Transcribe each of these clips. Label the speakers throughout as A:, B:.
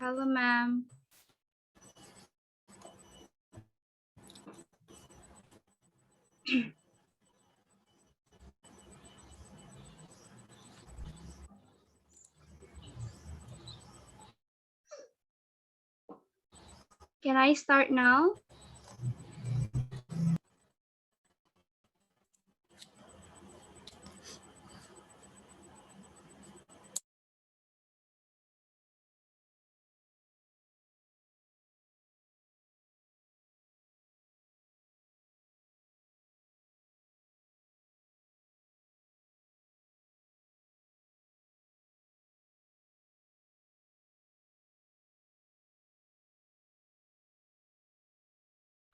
A: Hello, ma'am. Can I start now?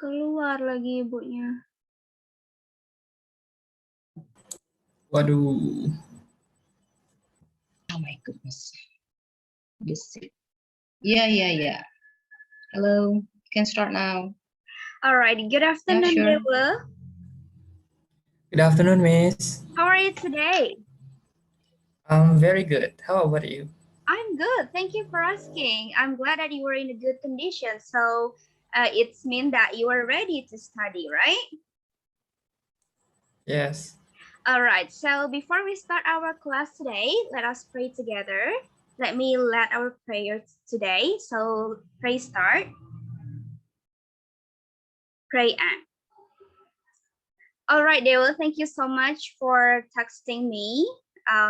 A: Keluar lagi ibunya.
B: Waduh.
C: Oh my goodness. Yeah. Hello, you can start now.
A: All right. Good afternoon,
C: sure.
A: Dewa.
B: Good afternoon, Miss.
A: How are you today?
B: I'm very good. How about you?
A: I'm good. Thank you for asking. I'm glad that you were in a good condition. So it's mean that you are ready to study, right?
B: Yes.
A: All right. So before we start our class today, let us pray together. Let me lead our prayers today. So pray start. Pray and. All right, Dale, thank you so much for texting me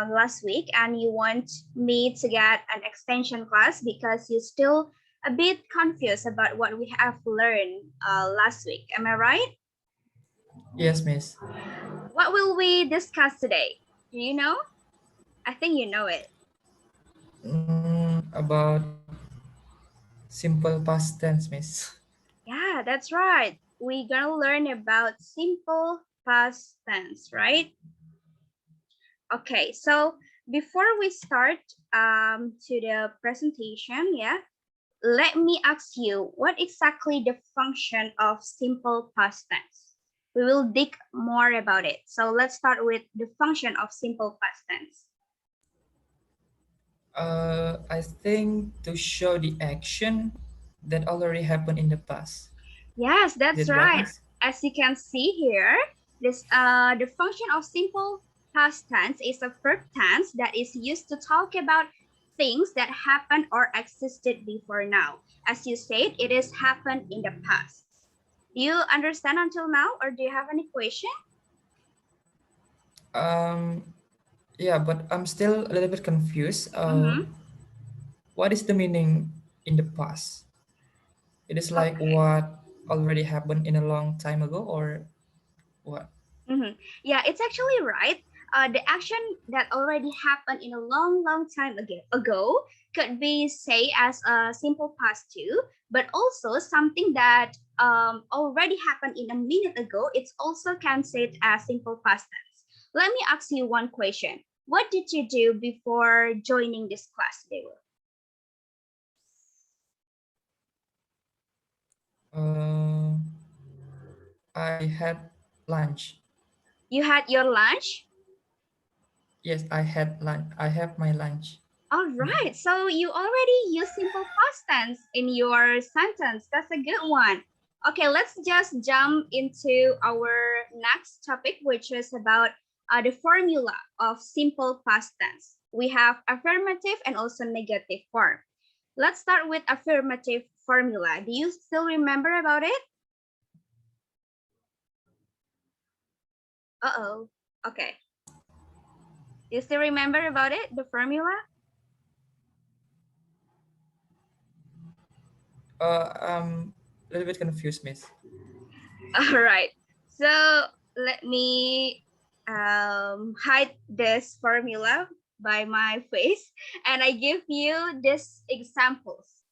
A: last week, and you want me to get an extension class because you're still a bit confused about what we have learned last week. Am I right?
B: Yes, Miss.
A: What will we discuss today? Do you know? I think you know it.
B: About simple past tense, Miss.
A: Yeah, that's right. We're gonna learn about simple past tense, right? Okay, so before we start to the presentation, let me ask you what exactly the function of simple past tense. We will dig more about it. So let's start with the function of simple past tense.
B: I think to show the action that already happened in the past.
A: Yes,
B: Is
A: that's
B: it right,
A: right.
B: Miss?
A: As you can see here, this the function of simple past tense is a verb tense that is used to talk about things that happened or existed before now. As you said, it is happened in the past. Do you understand until now, or do you have any question?
B: Um, yeah, but I'm still a little bit confused. What is the meaning in the past? It is like
A: Okay.
B: what already happened in a long time ago, or what?
A: Yeah, it's actually right. The action that already happened in a long time ago could be say as a simple past too, but also something that already happened in a minute ago. It's also can say it as simple past tense. Let me ask you one question. What did you do before joining this class, Dewa?
B: Uh, I had lunch.
A: You had your lunch?
B: Yes, I had lunch. I have my lunch.
A: All right, so you already use simple past tense in your sentence. That's a good one. Okay, let's just jump into our next topic, which is about the formula of simple past tense. We have affirmative and also negative form. Let's start with affirmative formula. Do you still remember about it? Uh-oh. Okay. Do you still remember about it, the formula?
B: I'm a little bit confused, Miss.
A: All right. So let me hide this formula by my face, and I give you these examples.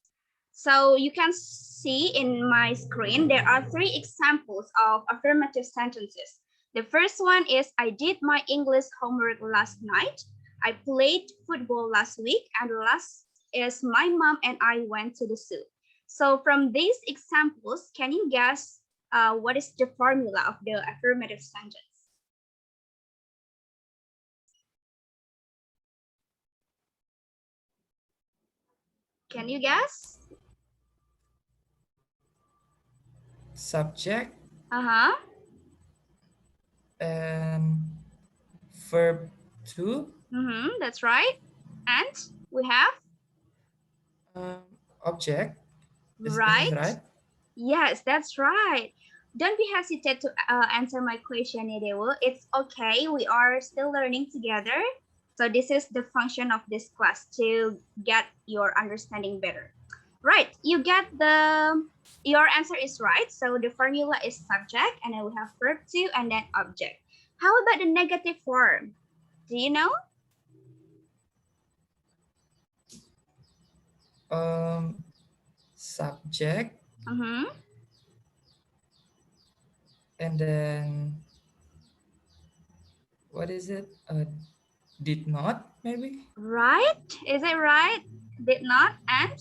A: So you can see in my screen, there are three examples of affirmative sentences. The first one is, I did my English homework last night. I played football last week. And the last is, my mom and I went to the zoo. So from these examples, can you guess what is the formula of the affirmative sentence? Can you guess?
B: Subject
A: Uh-huh.
B: and verb to
A: That's right. And we have
B: um, object. Is this
A: right.
B: right?
A: Yes, that's right. Don't be hesitant to answer my question, Idewo. It's okay. We are still learning together. So this is the function of this class to get your understanding better. Right. Your answer is right. So the formula is subject and then we have verb to and then object. How about the negative form? Do you know?
B: Subject
A: Mm-hmm.
B: and then what is it? Did not maybe?
A: Right. Is it right? Did not and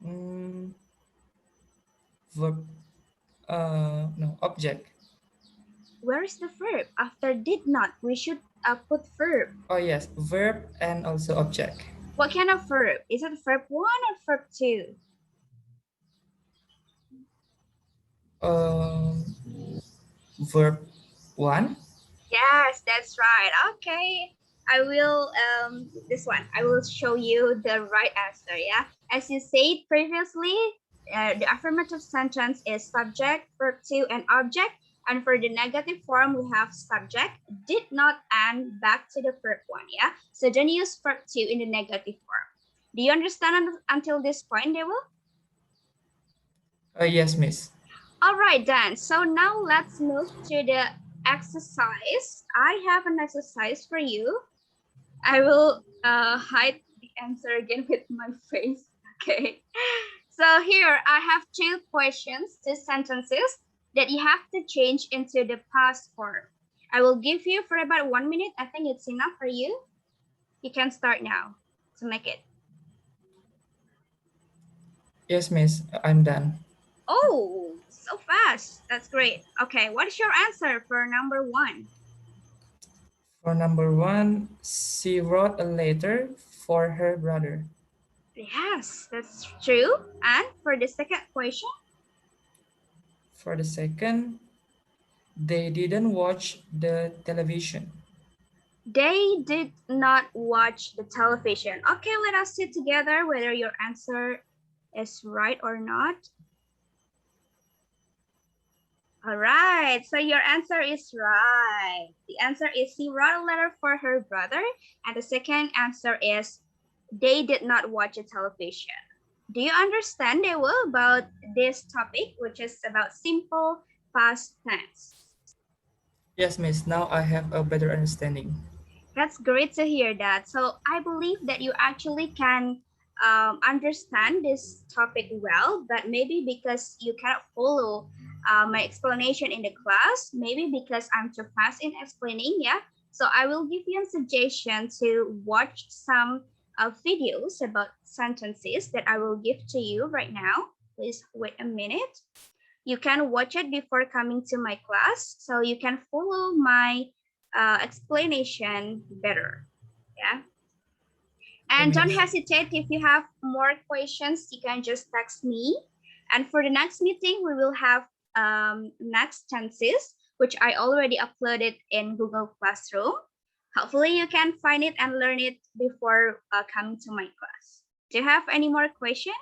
B: Mm, verb. No, object.
A: where is the verb? After did not, we should put verb.
B: Oh yes, verb and also object.
A: What kind of verb? Is it verb 1 or verb 2?
B: Um, verb one.
A: Yes, that's right. Okay. I will this one. I will show you the right answer, yeah? As you said previously, the affirmative sentence is subject, verb 2 and object. And for the negative form, we have subject, did not, and back to the verb 1, yeah? So don't use verb 2 in the negative form. Do you understand until this point, Dewa?
B: Yes, miss.
A: All right, then. So now let's move to the exercise. I have an exercise for you. I will hide the answer again with my face. Okay. So here I have two questions, two sentences that you have to change into the past form. I will give you for about 1 minute. I think it's enough for you. You can start now to make it.
B: Yes, miss. I'm done.
A: Oh, so fast. That's great. Okay, what is your answer for number 1?
B: For number one, she wrote a letter for her brother.
A: Yes, that's true. And for the second question,
B: For the second, they didn't watch the television.
A: they did not watch the television. Okay, let us see together whether your answer is right or not. All right, so your answer is right. The answer is she wrote a letter for her brother. And the second answer is they did not watch a television. Do you understand, Dewa, about this topic, which is about simple past tense?
B: Yes, miss. Now I have a better understanding.
A: That's great to hear that. So I believe that you actually can understand this topic well, but maybe because you cannot follow my explanation in the class, maybe because I'm too fast in explaining, yeah. So I will give you a suggestion to watch some videos about sentences that I will give to you right now. Please wait a minute. You can watch it before coming to my class so you can follow my explanation better. Yeah.
B: Okay,
A: And don't
B: miss.
A: hesitate if you have more questions, you can just text me. And for the next meeting, we will have next tenses, which I already uploaded in Google Classroom. Hopefully, you can find it and learn it before coming to my class. Do you have any more questions?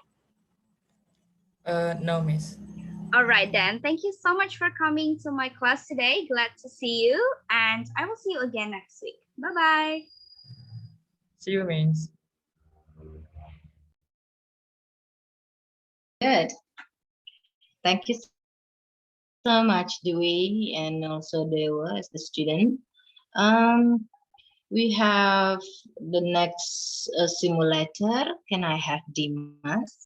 B: No, miss.
A: All right, then. Thank you so much for coming to my class today. Glad to see you, and I will see you again next week. Bye bye.
B: See you, miss.
C: Good. Thank you so much, Dewey, and also Dewa as the student. Um, we have the next simulator. Can I have Dimas?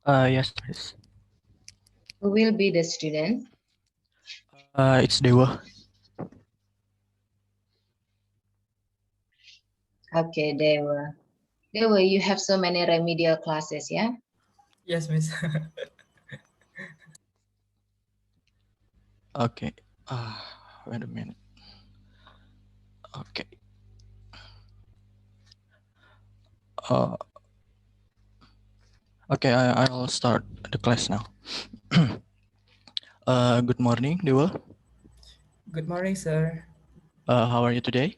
D: Yes, miss.
C: Who will be the student?
D: It's Dewa.
C: Okay, Dewa. Dewa, you have so many remedial classes, yeah?
B: Yes, miss.
D: Okay. Wait a minute. Okay. Uh, okay, I'll start the class now. Good morning, Dewa.
B: Good morning, sir.
D: How are you today?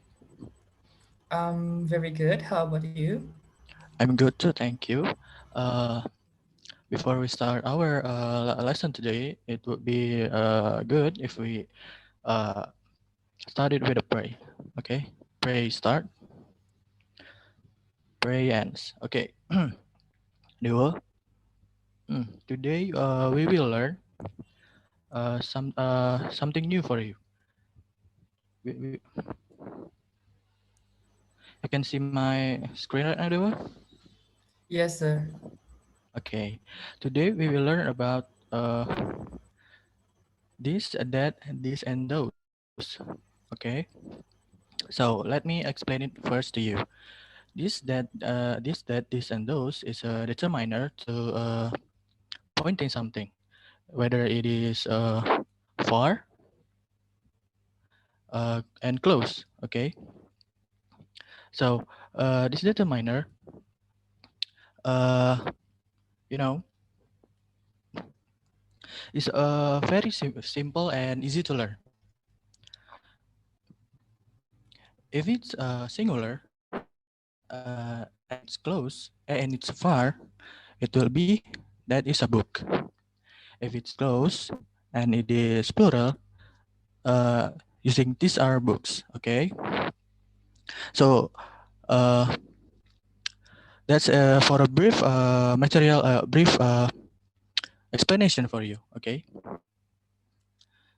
B: I'm very good. How about you?
D: I'm good too, thank you. Uh, Before we start our lesson today, it would be good if we uh, started with a pray. Okay, pray start, pray ends. Okay, Dewa. Today we will learn something new for you. We, you can see my screen right now, Dewa.
B: Yes, sir.
D: Okay, today we will learn about this, that, this, and those. Okay, so let me explain it first to you. This, and those is a determiner to pointing something, whether it is far and close. Okay, so this determiner, uh, you know, is very simple and easy to learn. If it's singular and it's close and it's far, it will be that is a book. If it's close and it is plural, uh, using these are books. Okay, so uh, that's for a brief brief explanation for you. Okay,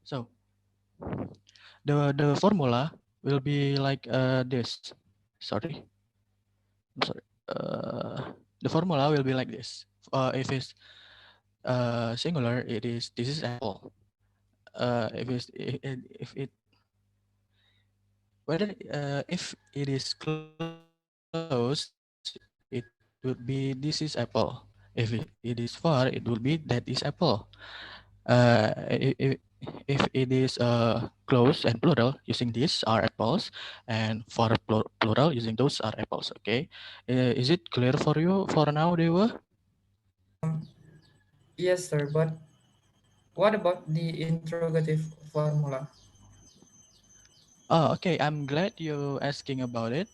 D: so the formula will be like this. Sorry, I'm sorry. The formula will be like this. If it's singular, it is this is apple. If it whether if it is close, it would be this is apple. If it is far, it would be that is apple. If it is close and plural, using these are apples, and for plural, using those are apples. Okay, is it clear for you for now, Dewa?
B: Um, yes, sir. But what about the interrogative formula?
D: Oh, okay. I'm glad you asking about it.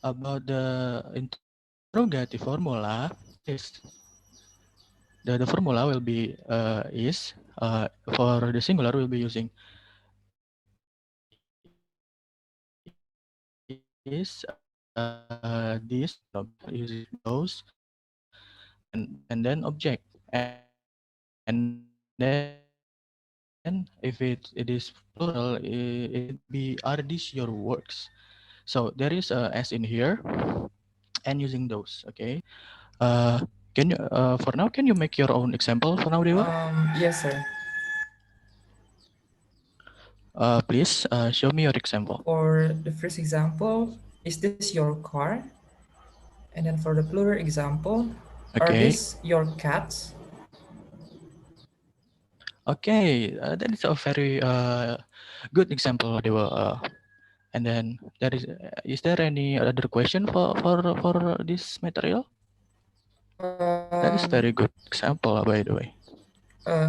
D: About the interrogative formula, this the formula will be for the singular will be using this using those and then object, and then if it is plural, it would be are these your works. So there is a s in here and using those. Okay, can you for now can you make your own example for now, Dewa?
B: Yes, sir.
D: Please show me your example.
B: For the first example, is this your car? And then for the plural example, are
D: Okay.
B: these your cats?
D: Okay, that is a very good example, Dewa. And then there is there any other question for this material? That is
B: Um,
D: very good example, by the way.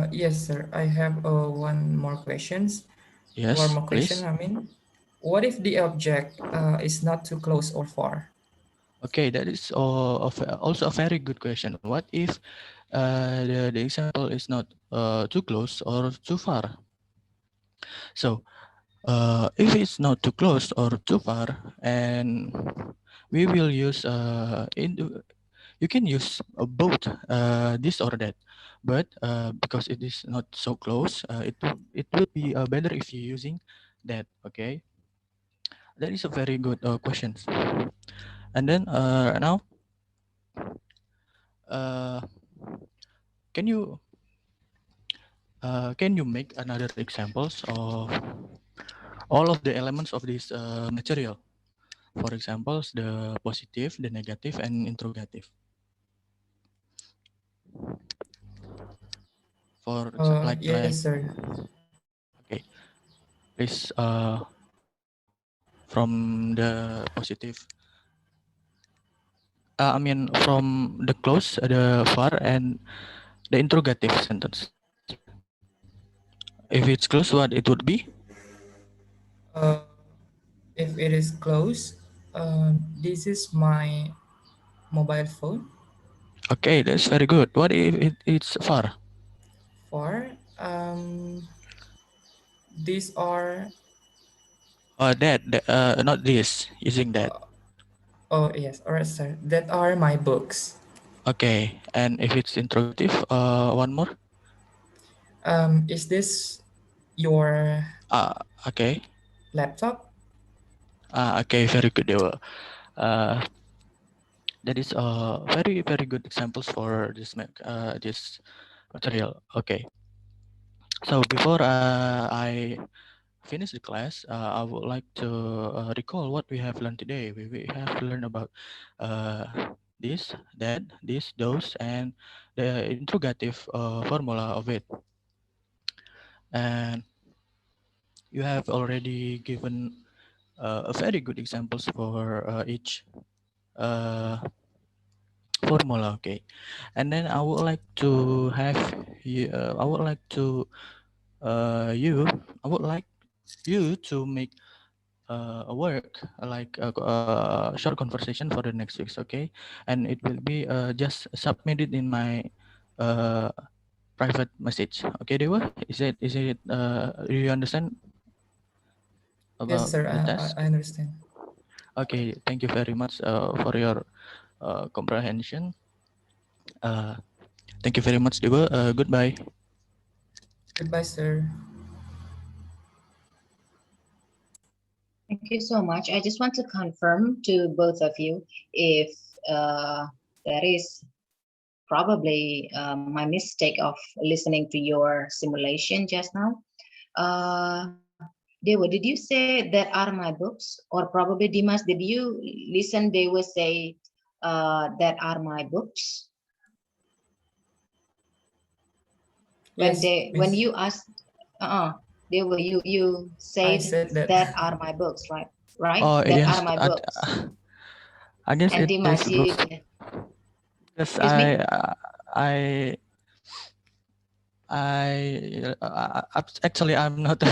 B: yes, sir. I have one more questions. One
D: Yes,
B: more question.
D: please.
B: I mean, what if the object is not too close or far?
D: Okay, that is also a very good question. What if the example is not too close or too far? So if it's not too close or too far, and we will use you can use both this or that, but because it is not so close, it would be better if you're using that. Okay, that is a very good question. And then now, uh, can you can you make another examples of all of the elements of this material? For example, the positive, the negative, and interrogative. For
B: Yes, sir.
D: okay, please from the positive. I mean, from the close, the far, and the interrogative sentence. If it's close, what it would be?
B: Uh, if it is close, this is my mobile phone.
D: Okay, that's very good. What if it's far?
B: For these are
D: Not this, using that.
B: uh, oh yes, alright, sir. That are my books.
D: Okay, and if it's interrogative, one more.
B: Is this your
D: Uh, okay.
B: laptop?
D: Okay, very good, Dewa. Uh, that is very good examples for this material. Okay, so before I finish the class, I would like to recall what we have learned today. We have learned about this, that, this, those, and the interrogative formula of it. And you have already given a very good examples for each uh, formula. Okay, and then I would like to have you. I would like to you. I would like you to make a work like a short conversation for the next weeks. Okay, and it will be just submitted in my uh, private message. Okay, Dewa, is it? Do you understand
B: Yes,
D: about
B: sir.
D: the
B: I
D: task?
B: understand.
D: Okay, thank you very much for your comprehension. Uh, Thank you very much, Dewa. Goodbye.
B: Goodbye, sir.
C: Thank you so much. I just want to confirm to both of you if there is probably my mistake of listening to your simulation just now. Dewa, did you say that are my books? Or probably Dimas, did you listen? They will say that are my books
B: Yes,
C: when
B: miss.
C: you ask. They were you
B: I
C: said
B: said that.
C: that are my books, right? Right,
D: Oh
C: that are
D: yes,
C: my books.
D: I guess
C: And
D: it is
C: Dimas,
D: books.
C: you
D: Yes,
C: excuse me.
D: I, actually I'm not,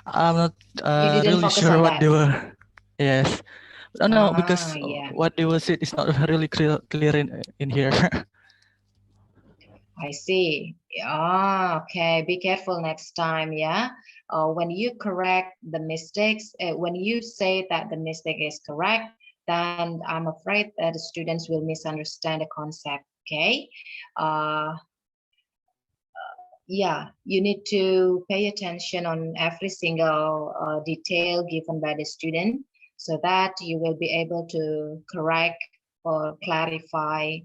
D: I'm not
C: You didn't
D: really
C: focus
D: sure
C: on
D: what they
C: that.
D: were. Yes, no, because
C: Yeah,
D: what they were said is not really clear in here.
C: I see. Okay. Be careful next time. Yeah. When you correct the mistakes, when you say that the mistake is correct, then I'm afraid that the students will misunderstand the concept. Okay. Uh, yeah, you need to pay attention on every single detail given by the student so that you will be able to correct or clarify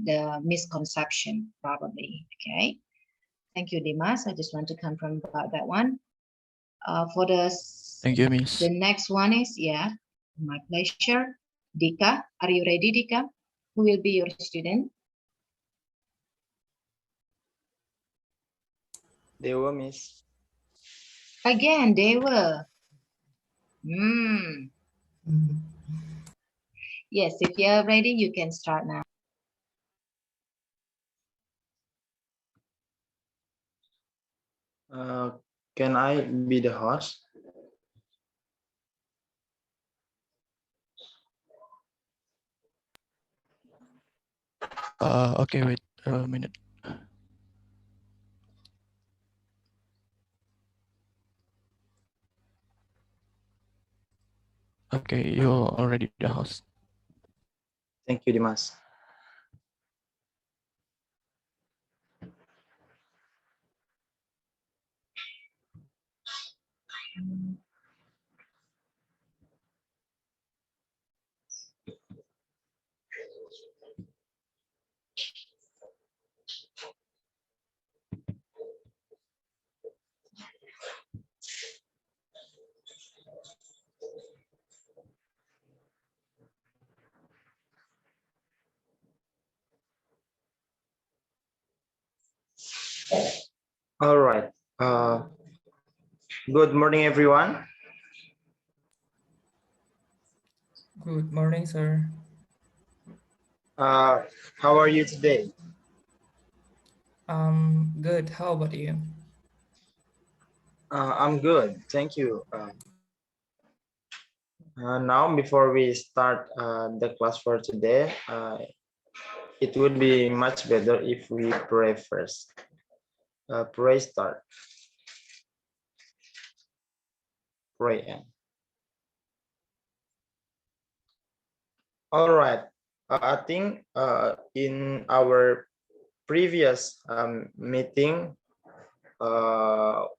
C: the misconception probably. Okay, thank you, Dimas. I just want to confirm about that one. For
D: Thank you, Miss.
C: the next one is, yeah, my pleasure. Dika, are you ready, Dika? Who will be your student?
E: Dewa, Miss.
C: Again, they were. Hmm.
B: Mhm.
C: Yes, if you're ready, you can start now.
E: Uh, can I be the host?
D: Okay, wait a minute. Okay, you're already the host.
E: Thank you, Dimas. All right. Good morning, everyone.
B: Good morning, sir.
E: Uh, how are you today?
B: Good. How about you?
E: I'm good, thank you. Now, before we start the class for today, it would be much better if we pray first. Pray start. Pray end. All right. I think in our previous meeting,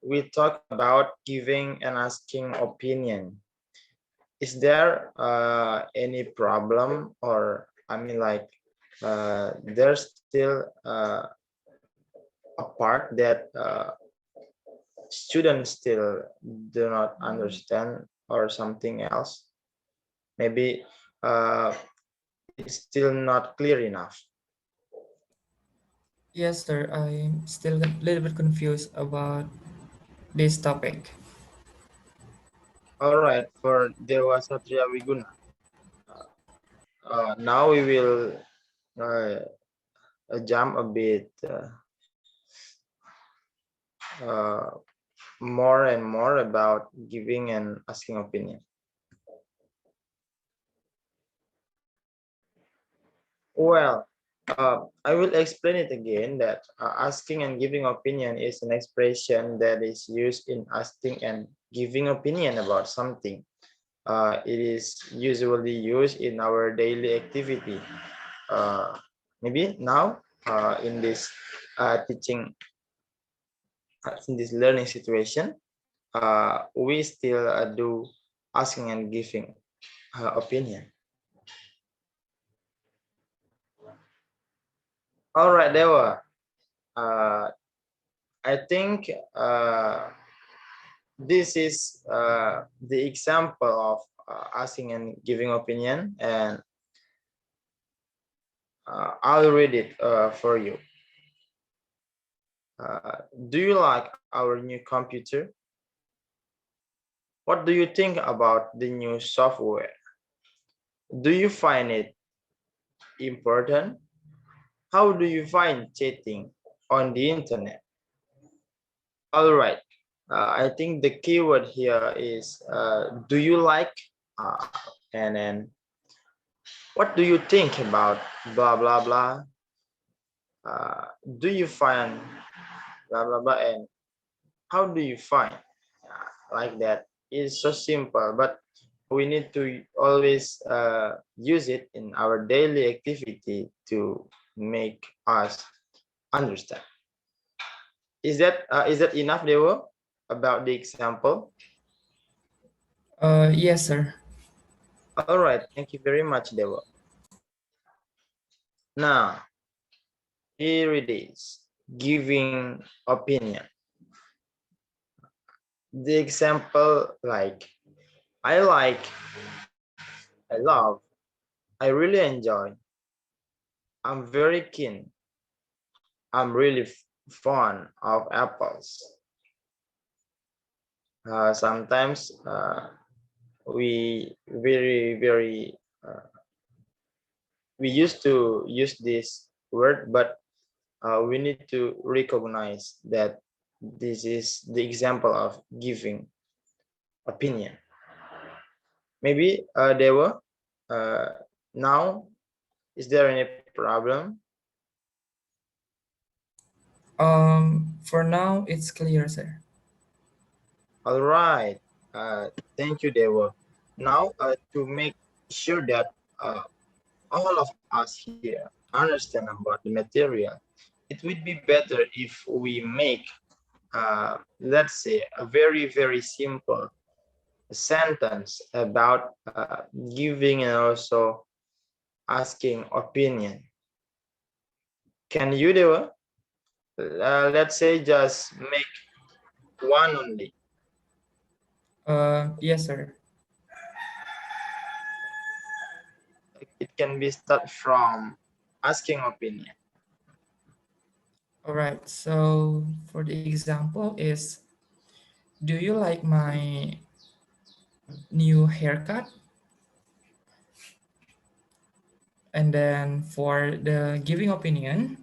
E: we talked about giving and asking opinion. Is there any problem, or I mean, like, there's still a part that students still do not understand, or something else? Maybe uh, it's still not clear enough.
B: Yes, sir. I'm still a little bit confused about this topic.
E: All right, for Dewa Satria Wiguna. Now we will uh, jump a bit uh, more and more about giving and asking opinion. Well, I will explain it again that asking and giving opinion is an expression that is used in asking and giving opinion about something. It is usually used in our daily activity. Uh, Maybe now in this teaching, in this learning situation, we still do asking and giving opinion. All right, Dewa. Uh, I think this is the example of asking and giving opinion, and I'll read it for you. Do you like our new computer? What do you think about the new software? Do you find it important? How do you find chatting on the internet? All right. I think the keyword here is do you like, uh, and then what do you think about blah blah blah? Do you find blah blah blah, and how do you find, like that? It's so simple, but we need to always use it in our daily activity to make us understand. Is that enough, Dewo, about the example?
B: Yes, sir.
E: All right, thank you very much, Dewo. Now, here it is, giving opinion. The example, like, I like, I love, I really enjoy, I'm very keen, I'm really fond of apples. Sometimes we very we used to use this word, but we need to recognize that this is the example of giving opinion. Maybe there were now, is there any problem?
B: For now, it's clear, sir.
E: All right, thank you, Dewa. Now to make sure that all of us here understand about the material, it would be better if we make let's say a very simple sentence about giving and also asking opinion. Can you do it? Let's say just make one only.
B: Yes, sir.
E: It can be start from asking opinion.
B: All right. So for the example is, do you like my new haircut? And then for the giving opinion,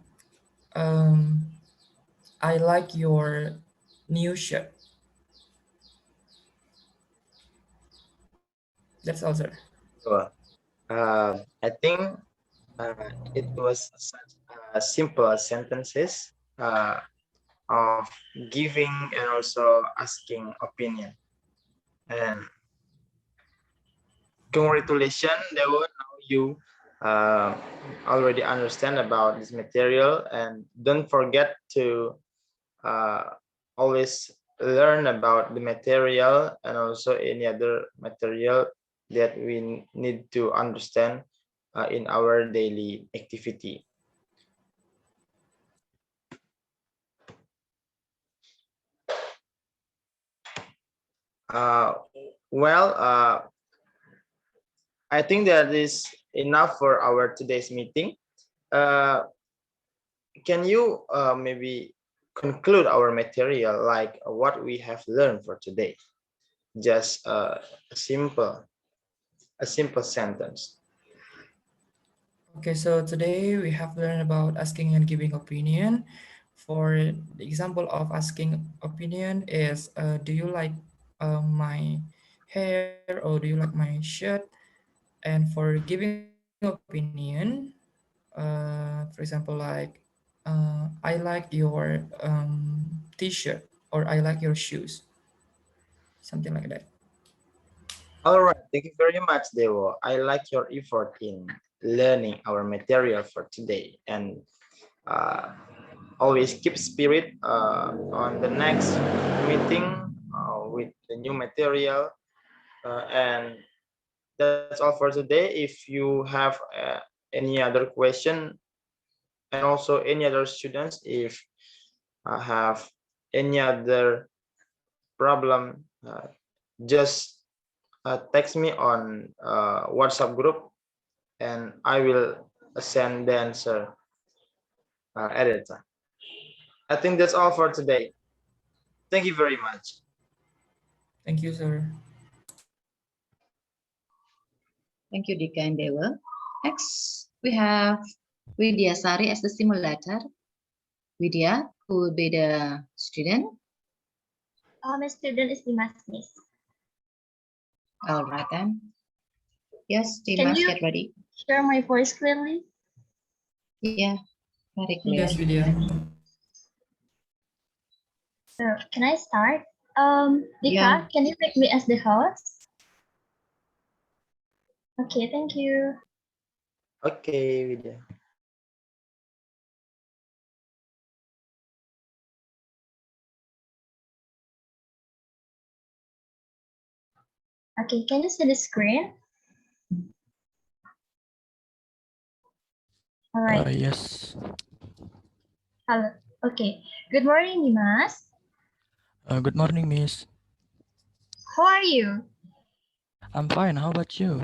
B: um, I like your new shirt. That's all, sir.
E: Well, I think it was such simple sentences of giving and also asking opinion. And congratulations, Dewo. Now you uh, already understand about this material, and don't forget to uh, always learn about the material and also any other material that we need to understand in our daily activity. Uh, well, I think that is enough for our today's meeting. Uh, can you maybe conclude our material like what we have learned for today? Just a simple sentence.
B: Okay, so today we have learned about asking and giving opinion. For the example of asking opinion is, do you like my hair or do you like my shirt? And for giving opinion, for example, like I like your t-shirt or I like your shoes, something like that.
E: All right, thank you very much, Dewo. I like your effort in learning our material for today, and uh, always keep spirit on the next meeting with the new material. And that's all for today. If you have any other question, and also any other students, if have any other problem, just text me on WhatsApp group, and I will send the answer at a time. I think that's all for today. Thank you very much.
B: Thank you, sir.
C: Thank you, Dika and Dewa. Next, we have Vidya Sari as the simulator. Vidya, who will be the student?
A: My student is Dimas, Miss.
C: All right then. Yes,
A: Can
C: Dimas,
A: you
C: get ready.
A: hear my voice clearly?
C: Yeah, very clear.
B: Yes, Vidya.
A: So can I start? Dika,
C: Yeah.
A: can you make me as the host? Okay, thank you.
E: Okay, Vidya.
A: Okay, can you see the screen? All right.
D: Yes.
A: Hello. Okay. Good morning, Dimas.
D: Good morning, Miss.
A: How are you?
D: I'm fine. How about you?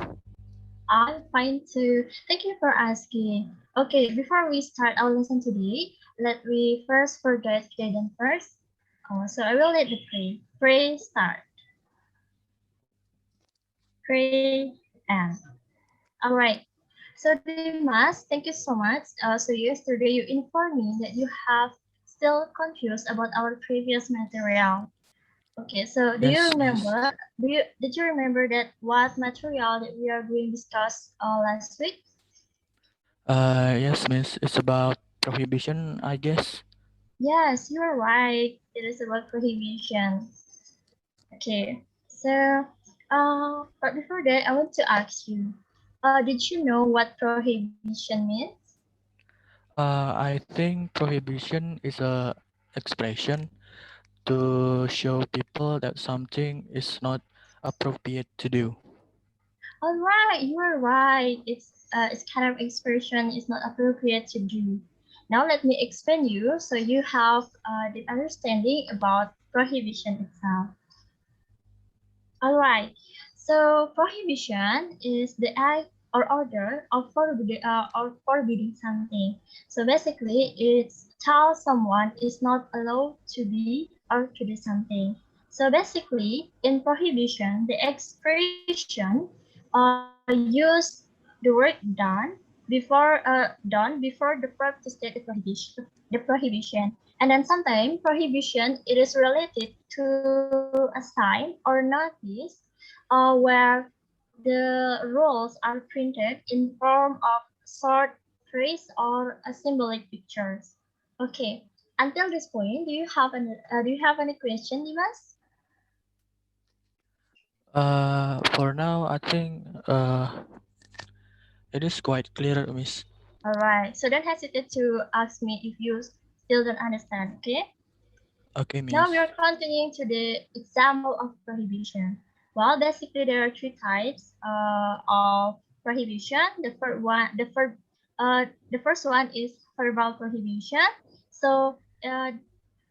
A: I'm fine too. Thank you for asking. Okay, before we start our lesson today, let me first forget Jaden first. So I will let the pray. Pray start. Pray and. All right. So Dimas, thank you so much. So yesterday you informed me that you have still confused about our previous material. Okay, so do you
D: Yes, Miss.
A: remember? Did you remember that what material that we are going to discuss last week?
D: Yes, Miss. It's about prohibition, I guess.
A: Yes, you are right. It is about prohibition. Okay, so but before that, I want to ask you, did you know what prohibition means?
D: I think prohibition is a expression to show people that something is not appropriate to do.
A: All right, you are right. It's kind of expression is not appropriate to do. Now let me explain you so you have the understanding about prohibition itself. All right. So prohibition is the act or order of forbidding something. So basically, it's tell someone is not allowed to be or to do something. So basically, in prohibition, the expression use the word done, do,
F: done before the verb to state the prohibition. And then sometimes prohibition it is related to a sign or notice where the rules are printed in form of short phrase or a symbolic pictures. Okay. Until this point, do you have any question, Dimas?
D: For now, I think it is quite clear, Miss.
F: All right. So don't hesitate to ask me if you still don't understand. Okay.
D: Okay,
F: Now we
D: Miss.
F: are continuing to the example of prohibition. Well, basically there are three types of prohibition. The first one is verbal prohibition. So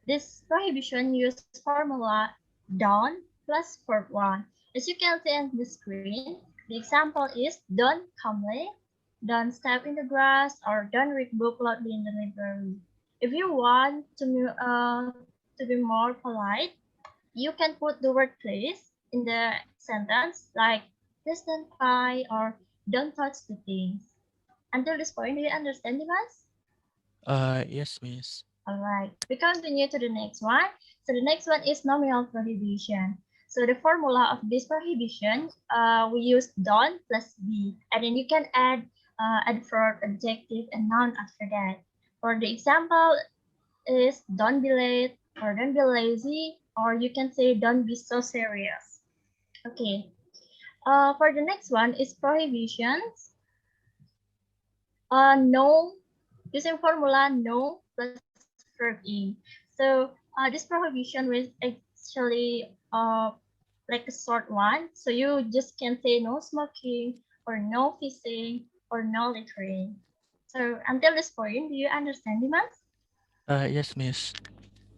F: this prohibition use formula don't plus verb one. As you can see on the screen, the example is don't come late, don't step in the grass, or don't read book loudly in the library. If you want to be more polite, you can put the word please in the sentence like please don't cry or don't touch the things. Until this point, do you understand, Dimas?
D: Yes, Miss.
F: All right, we continue to the next one. So the next one is nominal prohibition. So the formula of this prohibition, we use don't plus be, and then you can add adverb, adjective, and noun after that. For the example is don't be late or don't be lazy, or you can say don't be so serious. Okay. For the next one is prohibitions. No, using formula no plus verb in. So this prohibition was actually like a short one. So you just can say no smoking or no fishing or no littering. So until this point, do you understand, Dimas?
D: Yes, Miss.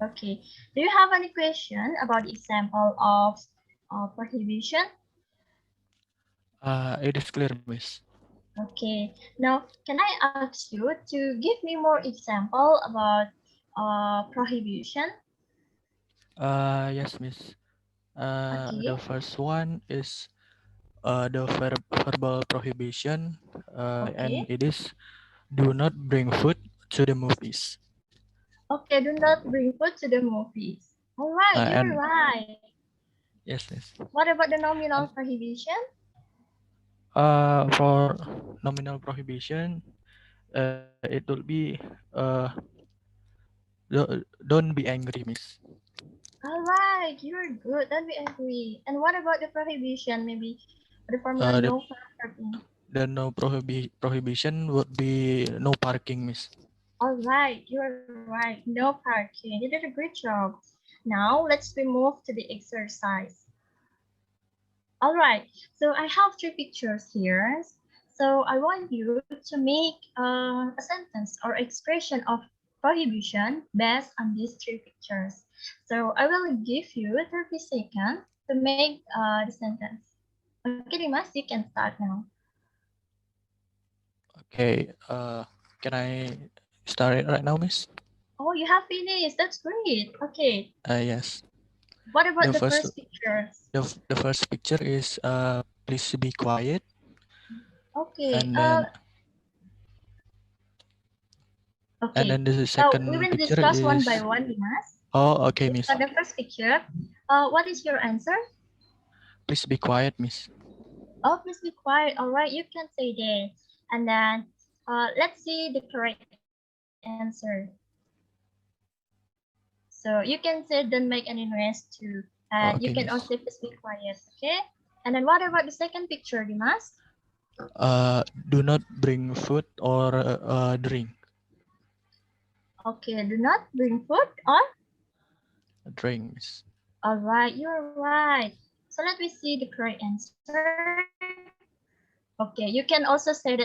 F: Okay. Do you have any question about the example of prohibition?
D: It is clear, Miss.
F: Okay. Now, can I ask you to give me more example about prohibition?
D: Yes, Miss. The
F: Okay.
D: first one is the verbal prohibition, and
F: Okay.
D: it is do not bring food to the movies.
F: Okay. Do not bring food to the movies. All right. You're
D: And
F: right.
D: yes, Miss.
F: What about the nominal
D: And
F: prohibition?
D: for nominal prohibition, it will be don't be angry, Miss.
F: All right. You're good. Don't be angry. And what about the prohibition? Maybe the formula
D: Uh, the
F: no parking.
D: the no prohibition would be no parking, Miss.
F: All right, you're right. No parking. You did a great job. Now let's move to the exercise. All right. So I have three pictures here. So I want you to make a sentence or expression of prohibition based on these three pictures. So I will give you 30 seconds to make the sentence. Okay, Dimas, you can start now.
D: Okay. Can I start it right now, Miss?
F: Oh, you have finished. That's great. Okay.
D: Yes.
F: What about
D: The
F: the
D: first
F: first pictures?
D: the first picture is please be quiet,
F: Okay.
D: and then
F: Okay.
D: the
F: We
D: second
F: will
D: picture
F: discuss one by
D: is
F: one, Dimas.
D: oh, okay,
F: Okay.
D: Miss.
F: So the first picture, what is your answer?
D: Please be quiet, Miss.
F: Oh, please be quiet. All right, you can say that. And then let's see the correct answer. So you can say don't make any noise too. And you can
D: Okay,
F: also
D: Miss.
F: please be quiet. Okay. And then what about the second picture, Dimas?
D: Do not bring food or drink.
F: Okay. Do not bring food or.
D: Drink, Miss.
F: All right, you're right. So let me see the correct answer. Okay, you can also say that